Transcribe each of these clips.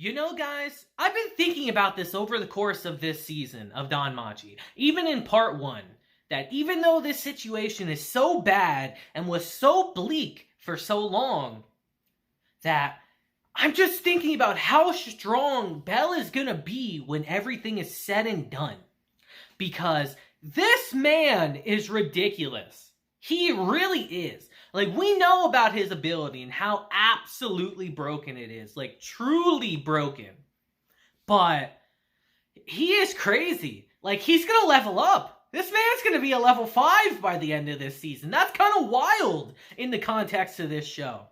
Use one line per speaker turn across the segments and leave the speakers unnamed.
You know, guys, I've been thinking about this over the course of this season of Danmachi, even in part 1, that even though this situation is so bad and was so bleak for so long, that I'm just thinking about how strong Bell is gonna be when everything is said and done. Because this man is ridiculous. He really is. Like, we know about his ability and how absolutely broken it is. Like, truly broken. But he is crazy. Like, he's gonna level up. This man's gonna be a level 5 by the end of this season. That's kind of wild in the context of this show.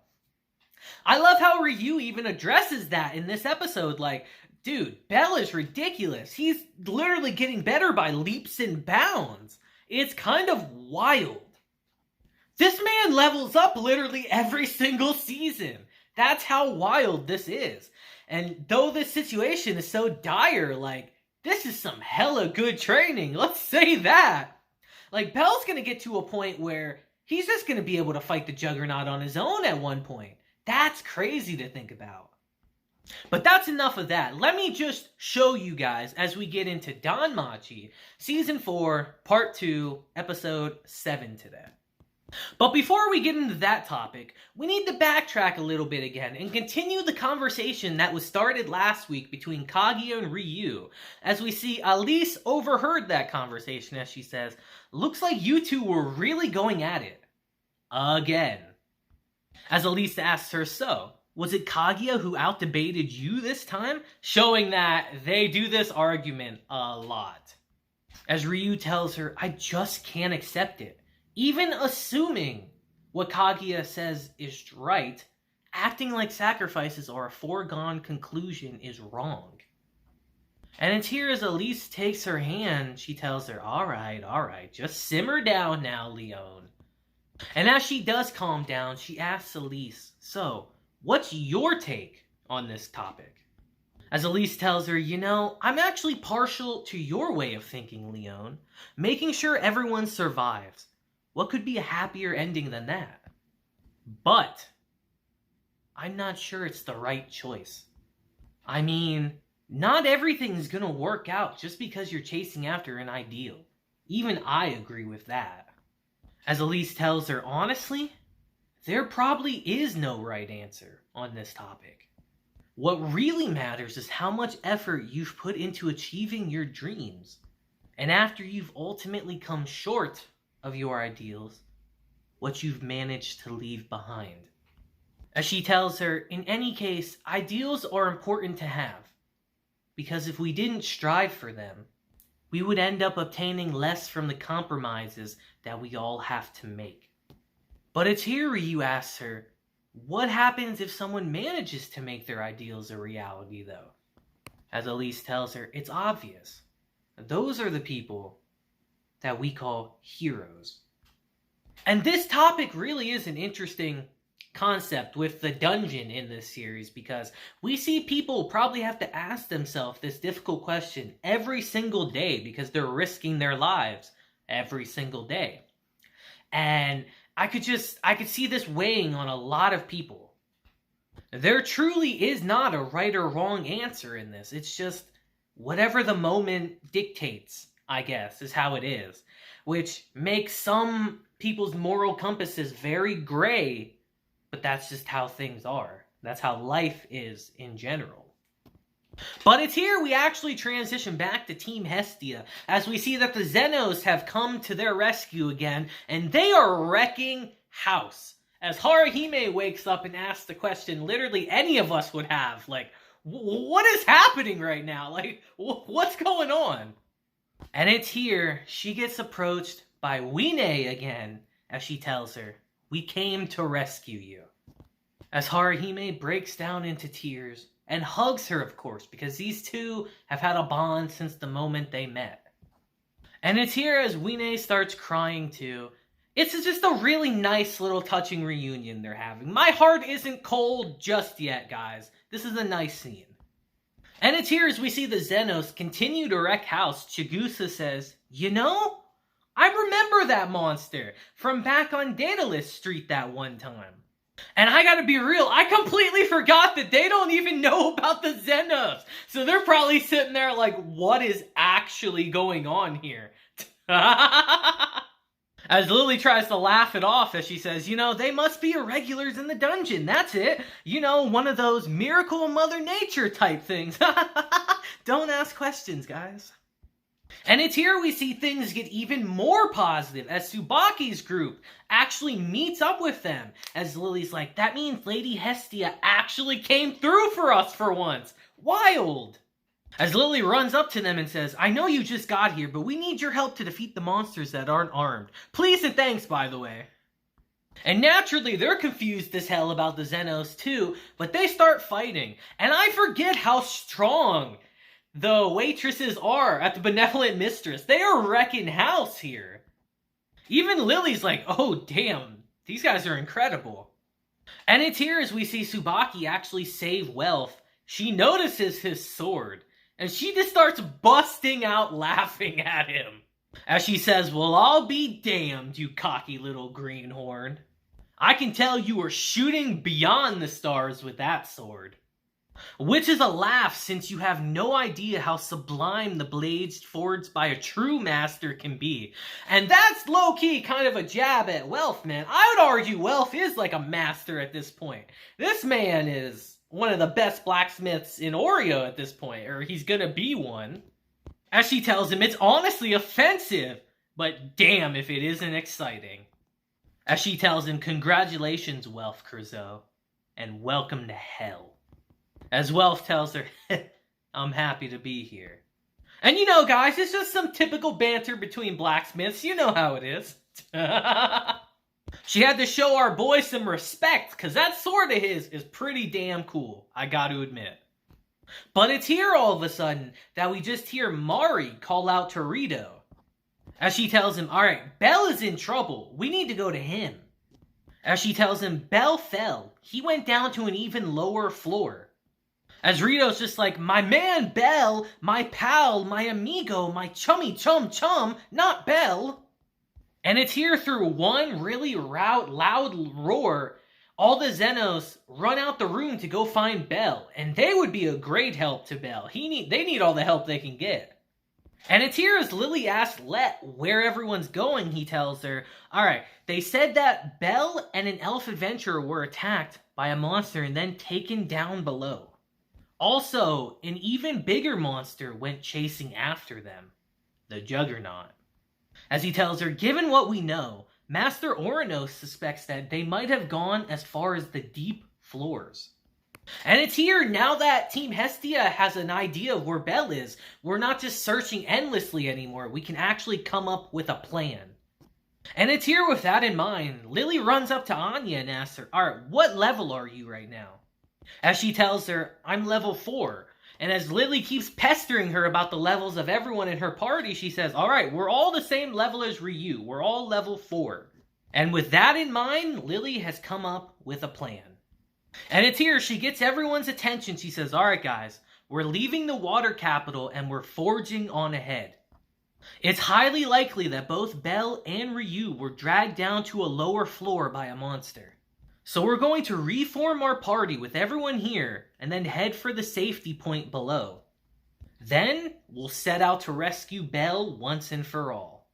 I love how Ryu even addresses that in this episode. Like, dude, Bell is ridiculous. He's literally getting better by leaps and bounds. It's kind of wild. This man levels up literally every single season. That's how wild this is. And though this situation is so dire, like, this is some hella good training. Let's say that. Like, Bell's gonna get to a point where he's just gonna be able to fight the Juggernaut on his own at one point. That's crazy to think about. But that's enough of that. Let me just show you guys as we get into Danmachi, Season 4, Part 2, Episode 7 today. But before we get into that topic, we need to backtrack a little bit again and continue the conversation that was started last week between Kaguya and Ryu, as we see Elise overheard that conversation as she says, "Looks like you two were really going at it. Again." As Elise asks her, "So, was it Kaguya who outdebated you this time?" Showing that they do this argument a lot. As Ryu tells her, "I just can't accept it. Even assuming what Kaguya says is right, acting like sacrifices are a foregone conclusion is wrong." And it's here as Elise takes her hand, she tells her, all right, just simmer down now, Leon." And as she does calm down, she asks Elise, "So, what's your take on this topic?" As Elise tells her, "I'm actually partial to your way of thinking, Leon. Making sure everyone survives. What could be a happier ending than that? But I'm not sure it's the right choice. I mean, not everything's gonna work out just because you're chasing after an ideal. Even I agree with that." As Elise tells her, honestly, there probably is no right answer on this topic. What really matters is how much effort you've put into achieving your dreams. And after you've ultimately come short of your ideals, what you've managed to leave behind. As she tells her, in any case, ideals are important to have. Because if we didn't strive for them, we would end up obtaining less from the compromises that we all have to make. But it's here Ryu asks her, what happens if someone manages to make their ideals a reality, though? As Elise tells her, it's obvious. Those are the people that we call heroes. And this topic really is an interesting concept with the dungeon in this series, because we see people probably have to ask themselves this difficult question every single day because they're risking their lives every single day. And I could see this weighing on a lot of people. There truly is not a right or wrong answer in this. It's just whatever the moment dictates, I guess, is how it is. Which makes some people's moral compasses very gray, but that's just how things are. That's how life is in general. But it's here we actually transition back to Team Hestia, as we see that the Zenos have come to their rescue again, and they are wrecking house. As Haruhime wakes up and asks the question literally any of us would have, like, what is happening right now? Like, what's going on? And it's here she gets approached by Wine again, as she tells her, we came to rescue you. As Haruhime breaks down into tears and hugs her, of course, because these two have had a bond since the moment they met. And it's here as Wine starts crying too. It's just a really nice little touching reunion they're having. My heart isn't cold just yet, guys. This is a nice scene. And it's here as we see the Zenos continue to wreck house. Chigusa says, I remember that monster from back on Daedalus Street that one time. And I gotta be real, I completely forgot that they don't even know about the Zenos. So they're probably sitting there like, what is actually going on here? As Lily tries to laugh it off as she says, they must be irregulars in the dungeon, that's it. One of those miracle Mother Nature type things. Don't ask questions, guys. And it's here we see things get even more positive as Tsubaki's group actually meets up with them. As Lily's like, that means Lady Hestia actually came through for us for once. Wild! As Lily runs up to them and says, I know you just got here, but we need your help to defeat the monsters that aren't armed. Please and thanks, by the way. And naturally, they're confused as hell about the Zenos too, but they start fighting. And I forget how strong the waitresses are at the Benevolent Mistress. They are wrecking house here. Even Lily's like, oh damn, these guys are incredible. And it's here as we see Tsubaki actually save Wealth. She notices his sword, and she just starts busting out laughing at him. As she says, well, I'll be damned, you cocky little greenhorn. I can tell you are shooting beyond the stars with that sword. Which is a laugh since you have no idea how sublime the blades forged by a true master can be. And that's low-key kind of a jab at Wealth, man. I would argue Wealth is like a master at this point. This man is one of the best blacksmiths in Oreo at this point, or he's gonna be one. As she tells him, it's honestly offensive, but damn if it isn't exciting. As she tells him, congratulations, Wealth Crusoe, and welcome to hell. As Wealth tells her, I'm happy to be here. And guys, it's just some typical banter between blacksmiths. You know how it is. She had to show our boy some respect, because that sword of his is pretty damn cool, I gotta admit. But it's here all of a sudden that we just hear Mari call out to Rito. As she tells him, alright, Bell is in trouble. We need to go to him. As she tells him, Bell fell. He went down to an even lower floor. As Rito's just like, my man Bell, my pal, my amigo, my chummy chum, not Bell. And it's here through one really loud roar, all the Zenos run out the room to go find Bell. And they would be a great help to Bell. They need all the help they can get. And it's here as Lily asks Let where everyone's going, he tells her, alright, they said that Bell and an elf adventurer were attacked by a monster and then taken down below. Also, an even bigger monster went chasing after them, the Juggernaut. As he tells her, given what we know, Master Oranos suspects that they might have gone as far as the deep floors. And it's here, now that Team Hestia has an idea of where Bell is, we're not just searching endlessly anymore, we can actually come up with a plan. And it's here with that in mind, Lily runs up to Anya and asks her, alright, what level are you right now? As she tells her, I'm level 4. And as Lily keeps pestering her about the levels of everyone in her party, she says, alright, we're all the same level as Ryu. We're all level 4. And with that in mind, Lily has come up with a plan. And it's here, she gets everyone's attention. She says, alright guys, we're leaving the water capital and we're forging on ahead. It's highly likely that both Bell and Ryu were dragged down to a lower floor by a monster. So we're going to reform our party with everyone here and then head for the safety point below. Then we'll set out to rescue Bell once and for all.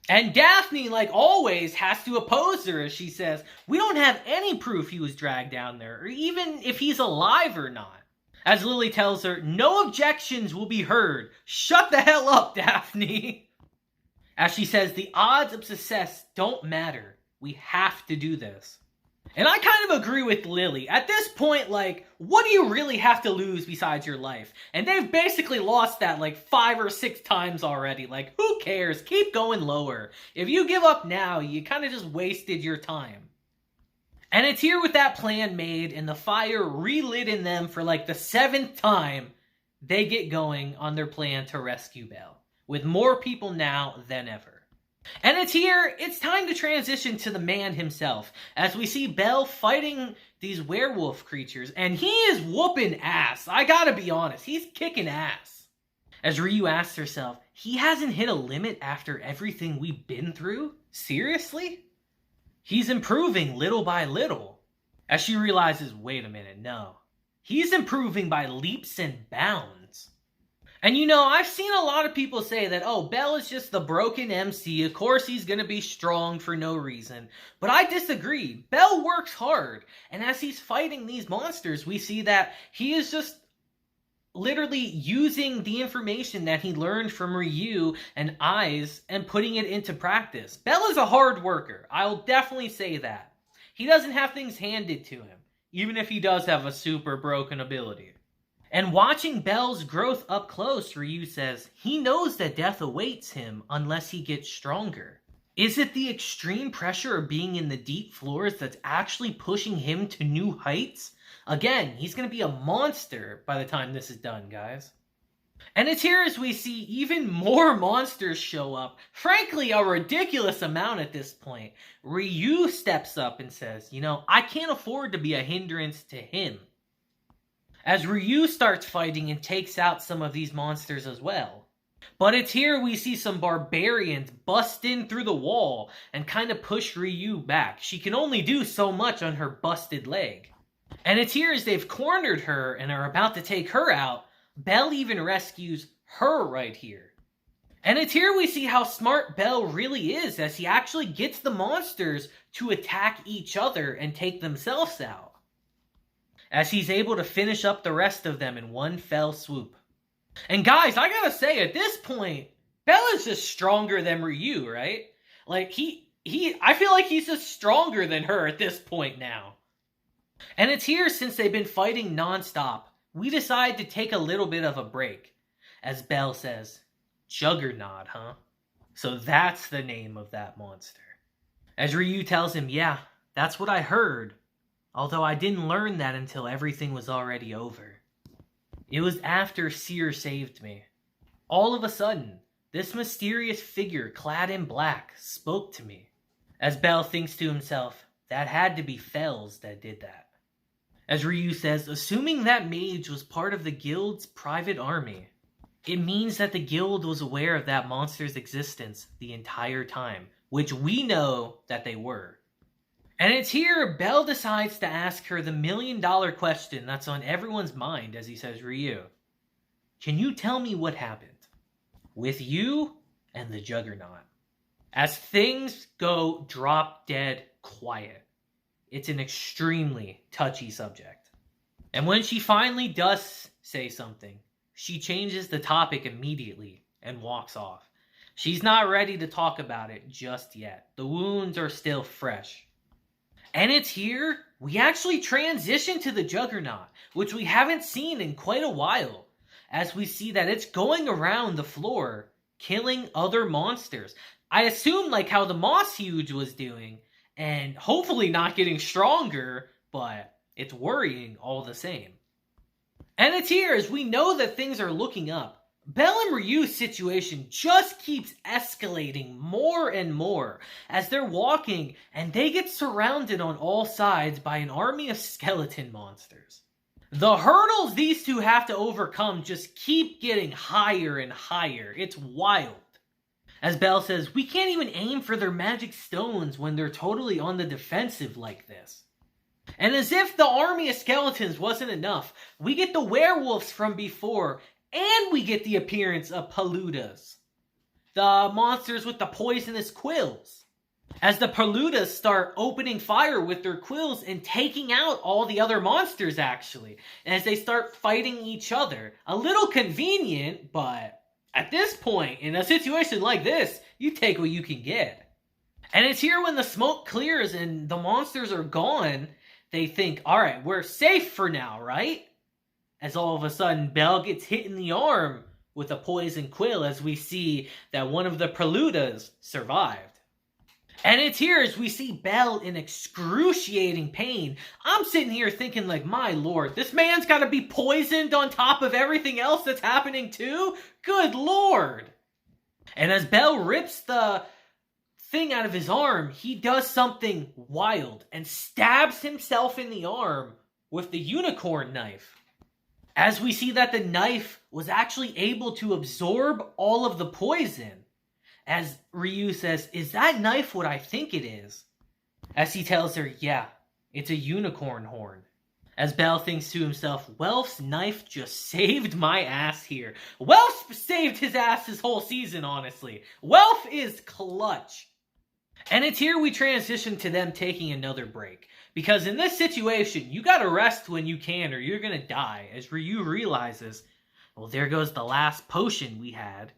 And Daphne, like always, has to oppose her as she says, we don't have any proof he was dragged down there, or even if he's alive or not. As Lily tells her, no objections will be heard. Shut the hell up, Daphne. As she says, the odds of success don't matter. We have to do this. And I kind of agree with Lily. At this point, like, what do you really have to lose besides your life? And they've basically lost that like 5 or 6 times already. Like, who cares? Keep going lower. If you give up now, you kind of just wasted your time. And it's here with that plan made and the fire relit in them for like the 7th time, they get going on their plan to rescue Bell. With more people now than ever. And it's here, it's time to transition to the man himself, as we see Bell fighting these werewolf creatures, and he is whooping ass. I gotta be honest, he's kicking ass. As Ryu asks herself, he hasn't hit a limit after everything we've been through? Seriously? He's improving little by little. As she realizes, wait a minute, no. He's improving by leaps and bounds. And I've seen a lot of people say that, oh, Bell is just the broken MC. Of course he's going to be strong for no reason. But I disagree. Bell works hard. And as he's fighting these monsters, we see that he is just literally using the information that he learned from Ryu and Eyes and putting it into practice. Bell is a hard worker. I'll definitely say that. He doesn't have things handed to him, even if he does have a super broken ability. And watching Bell's growth up close, Ryu says he knows that death awaits him unless he gets stronger. Is it the extreme pressure of being in the deep floors that's actually pushing him to new heights? Again, he's going to be a monster by the time this is done, guys. And it's here as we see even more monsters show up. Frankly, a ridiculous amount at this point. Ryu steps up and says, I can't afford to be a hindrance to him. As Ryu starts fighting and takes out some of these monsters as well. But it's here we see some barbarians bust in through the wall and kind of push Ryu back. She can only do so much on her busted leg. And it's here as they've cornered her and are about to take her out, Bell even rescues her right here. And it's here we see how smart Bell really is, as he actually gets the monsters to attack each other and take themselves out. As he's able to finish up the rest of them in one fell swoop. And guys, I gotta say, at this point, Bell is just stronger than Ryu, right? Like, I feel like he's just stronger than her at this point now. And it's here, since they've been fighting nonstop, we decide to take a little bit of a break. As Bell says, Juggernaut, huh? So that's the name of that monster. As Ryu tells him, yeah, that's what I heard. Although I didn't learn that until everything was already over. It was after Seer saved me. All of a sudden, this mysterious figure clad in black spoke to me. As Bell thinks to himself, that had to be Fells that did that. As Ryu says, assuming that mage was part of the guild's private army, it means that the guild was aware of that monster's existence the entire time, which we know that they were. And it's here Bell decides to ask her the $1 million question that's on everyone's mind as he says, Ryu, can you tell me what happened with you and the Juggernaut? As things go drop dead quiet. It's an extremely touchy subject. And when she finally does say something, she changes the topic immediately and walks off. She's not ready to talk about it just yet. The wounds are still fresh. And it's here we actually transition to the Juggernaut, which we haven't seen in quite a while, as we see that it's going around the floor, killing other monsters. I assume like how the Moss Huge was doing, and hopefully not getting stronger, but it's worrying all the same. And it's here as we know that things are looking up. Bell and Ryu's situation just keeps escalating more and more as they're walking and they get surrounded on all sides by an army of skeleton monsters. The hurdles these two have to overcome just keep getting higher and higher. It's wild. As Bell says, we can't even aim for their magic stones when they're totally on the defensive like this. And as if the army of skeletons wasn't enough, we get the werewolves from before, and we get the appearance of Paludas, the monsters with the poisonous quills. As the Paludas start opening fire with their quills and taking out all the other monsters actually, and as they start fighting each other. A little convenient, but at this point, in a situation like this, you take what you can get. And it's here when the smoke clears and the monsters are gone, they think, alright, we're safe for now, right? As all of a sudden, Bell gets hit in the arm with a poison quill as we see that one of the Paludas survived. And it's here as we see Bell in excruciating pain. I'm sitting here thinking like, my lord, this man's gotta be poisoned on top of everything else that's happening too? Good lord! And as Bell rips the thing out of his arm, he does something wild and stabs himself in the arm with the unicorn knife. As we see that the knife was actually able to absorb all of the poison. As Ryu says, is that knife what I think it is? As he tells her, yeah, It's a unicorn horn. As Bell thinks to himself, Welf's knife just saved my ass here. Welf saved his ass this whole season, honestly. Welf is clutch. And it's here we transition to them taking another break. Because in this situation, you gotta rest when you can or you're gonna die. As Ryu realizes, well, there goes the last potion we had.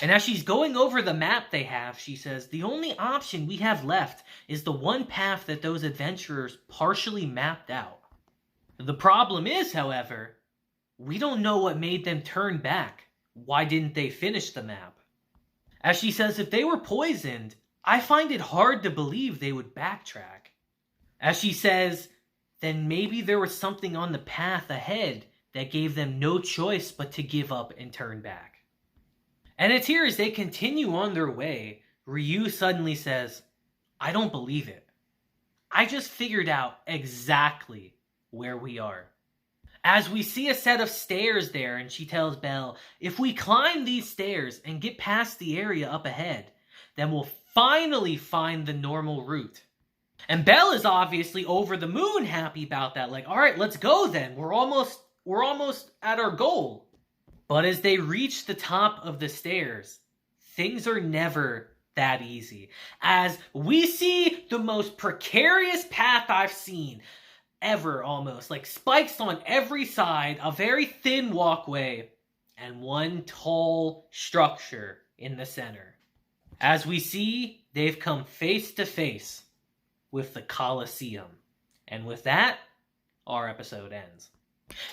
And as she's going over the map they have, she says, the only option we have left is the one path that those adventurers partially mapped out. The problem is, however, we don't know what made them turn back. Why didn't they finish the map? As she says, if they were poisoned, I find it hard to believe they would backtrack. As she says, then maybe there was something on the path ahead that gave them no choice but to give up and turn back. And it's here as they continue on their way, Ryu suddenly says, I don't believe it. I just figured out exactly where we are. As we see a set of stairs there, and she tells Bell, if we climb these stairs and get past the area up ahead, then we'll finally find the normal route. And Bell is obviously over the moon happy about that. Like, all right, let's go then. We're almost at our goal. But as they reach the top of the stairs, things are never that easy. As we see the most precarious path I've seen ever, almost. Like spikes on every side, a very thin walkway, and one tall structure in the center. As we see, they've come face to face with the Coliseum. And with that, our episode ends.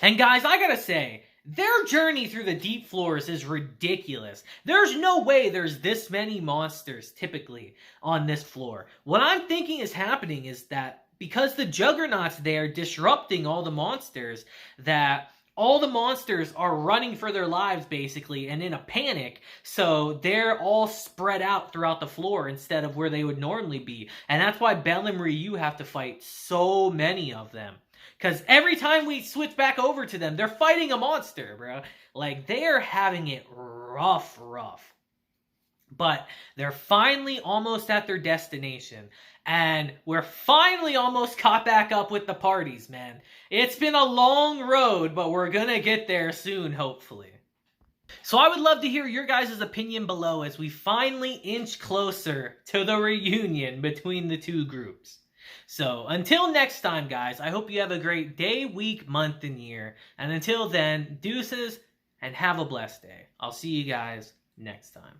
And guys, I gotta say, their journey through the deep floors is ridiculous. There's no way there's this many monsters typically on this floor. What I'm thinking is happening is that because the Juggernaut's there disrupting all the monsters, that all the monsters are running for their lives basically and in a panic, so they're all spread out throughout the floor instead of where they would normally be. And that's why Bell and Ryu have to fight so many of them. Because every time we switch back over to them, they're fighting a monster, bro. Like, they are having it rough. But they're finally almost at their destination. And we're finally almost caught back up with the parties, man. It's been a long road, but we're gonna get there soon, hopefully. So I would love to hear your guys' opinion below as we finally inch closer to the reunion between the two groups. So, until next time, guys, I hope you have a great day, week, month, and year. And until then, deuces, and have a blessed day. I'll see you guys next time.